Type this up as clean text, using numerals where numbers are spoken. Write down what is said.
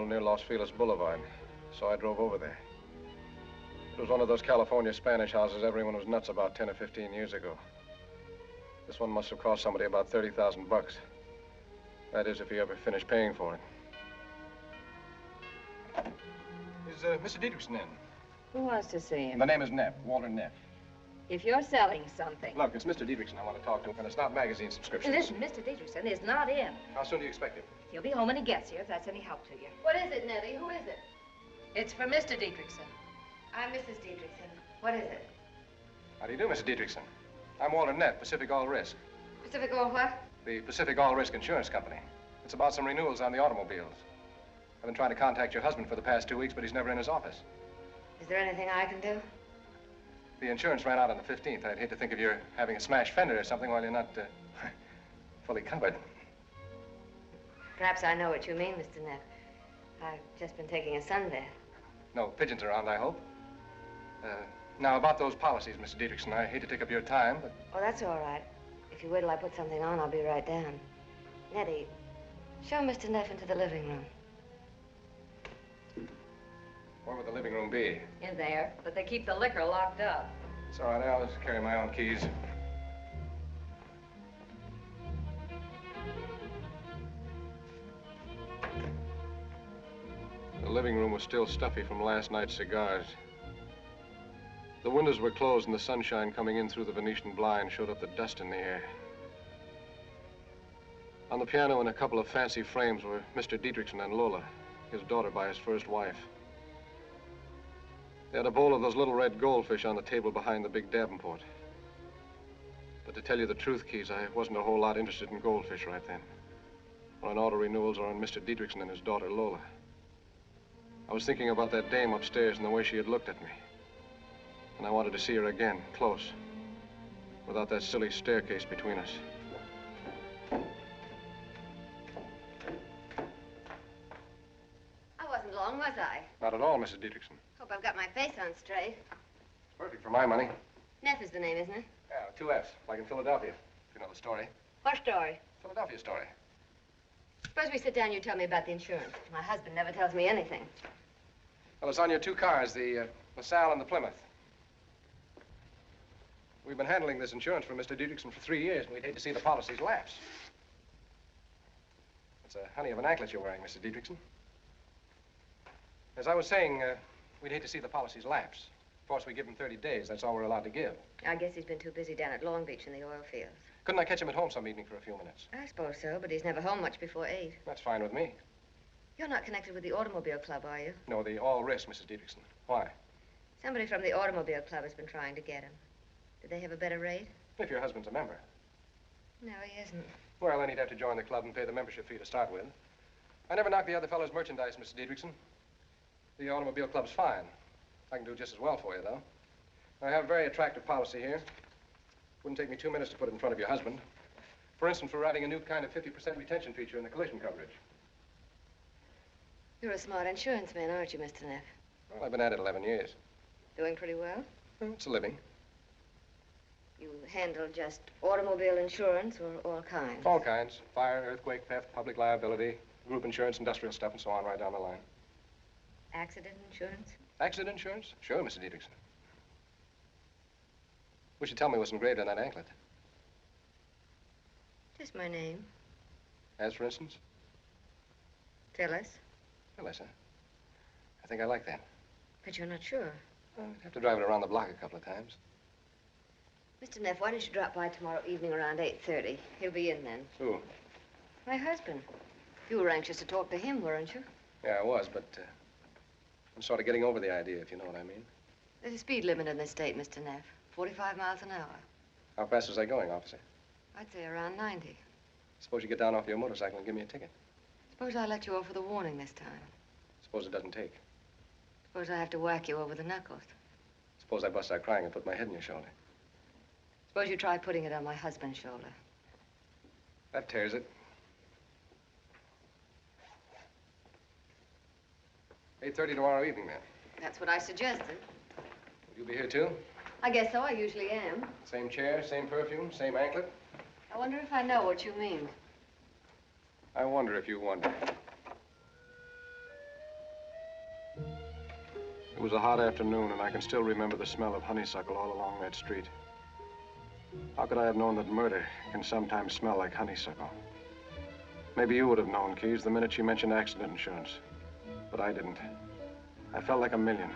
funeral near Los Feliz Boulevard, so I drove over there. It was one of those California Spanish houses everyone was nuts about 10 or 15 years ago. This one must have cost somebody about 30,000 bucks. That is, if he ever finished paying for it. Is Mr. Dietrichson in? Who wants to see him? The name is Neff, Walter Neff. If you're selling something. Look, it's Mr. Dietrichson I want to talk to, and it's not magazine subscriptions. Listen, Mr. Dietrichson is not in. How soon do you expect him? He'll be home when he gets here, if that's any help to you. What is it, Nettie? Who is it? It's for Mr. Dietrichson. I'm Mrs. Dietrichson. What is it? How do you do, Mr. Dietrichson? I'm Walter Neff, Pacific All Risk. Pacific All what? The Pacific All Risk Insurance Company. It's about some renewals on the automobiles. I've been trying to contact your husband for the past 2 weeks, but he's never in his office. Is there anything I can do? The insurance ran out on the 15th. I'd hate to think of you having a smashed fender or something while you're not fully covered. Perhaps I know what you mean, Mr. Neff. I've just been taking a sunbath. No pigeons around, I hope. Now, about those policies, Mr. Dietrichson, I hate to take up your time, but... Oh, that's all right. If you wait till I put something on, I'll be right down. Nettie, show Mr. Neff into the living room. Where would the living room be? In there, but they keep the liquor locked up. It's all right, I'll just carry my own keys. The living room was still stuffy from last night's cigars. The windows were closed and the sunshine coming in through the Venetian blind showed up the dust in the air. On the piano in a couple of fancy frames were Mr. Dietrichson and Lola, his daughter by his first wife. They had a bowl of those little red goldfish on the table behind the big Davenport. But to tell you the truth, Keys, I wasn't a whole lot interested in goldfish right then, or in auto renewals, or in Mr. Dietrichson and his daughter Lola. I was thinking about that dame upstairs and the way she had looked at me. And I wanted to see her again, close, without that silly staircase between us. I wasn't long, was I? Not at all, Mrs. Dietrichson. Hope I've got my face on straight. Perfect for my money. Neff is the name, isn't it? Yeah, 2 F's, like in Philadelphia, if you know the story. What story? Philadelphia story. Suppose we sit down and you tell me about the insurance. My husband never tells me anything. Well, it's on your 2 cars, the LaSalle and the Plymouth. We've been handling this insurance for Mr. Dietrichson for 3 years, and we'd hate to see the policies lapse. It's a honey of an anklet you're wearing, Mr. Dietrichson. As I was saying, we'd hate to see the policies lapse. Of course, we give him 30 days. That's all we're allowed to give. I guess he's been too busy down at Long Beach in the oil fields. Couldn't I catch him at home some evening for a few minutes? I suppose so, but he's never home much before 8. That's fine with me. You're not connected with the automobile club, are you? No, the all risk, Mrs. Dietrichson. Why? Somebody from the automobile club has been trying to get him. Did they have a better rate? If your husband's a member. No, he isn't. Well, then he'd have to join the club and pay the membership fee to start with. I never knocked the other fellow's merchandise, Mr. Dietrichson. The automobile club's fine. I can do just as well for you, though. I have a very attractive policy here. Wouldn't take me 2 minutes to put it in front of your husband. For instance, we're adding a new kind of 50% retention feature in the collision coverage. You're a smart insurance man, aren't you, Mr. Neff? Well, I've been at it 11 years. Doing pretty well? Well, it's a living. You handle just automobile insurance or all kinds? All kinds. Fire, earthquake, theft, public liability, group insurance, industrial stuff, and so on right down the line. Accident insurance? Accident insurance? Sure, Mr. Dietrichson. Wish you'd tell me what's engraved on that anklet. Just my name. As, for instance? Phyllis. Phyllis, huh? I think I like that. But you're not sure. I'd have to drive it around the block a couple of times. Mr. Neff, why don't you drop by tomorrow evening around 8:30? He'll be in then. Who? My husband. You were anxious to talk to him, weren't you? Yeah, I was, but I'm sort of getting over the idea, if you know what I mean. There's a speed limit in this state, Mr. Neff. 45 miles an hour. How fast was I going, officer? I'd say around 90. Suppose you get down off your motorcycle and give me a ticket. Suppose I let you off with a warning this time. Suppose it doesn't take. Suppose I have to whack you over the knuckles. Suppose I bust out crying and put my head on your shoulder. Suppose you try putting it on my husband's shoulder. That tears it. 8:30 tomorrow evening, then. That's what I suggested. Will you be here, too? I guess so. I usually am. Same chair, same perfume, same anklet? I wonder if I know what you mean. I wonder if you wonder. It was a hot afternoon, and I can still remember the smell of honeysuckle all along that street. How could I have known that murder can sometimes smell like honeysuckle? Maybe you would have known, Keys, the minute she mentioned accident insurance. But I didn't. I felt like a million.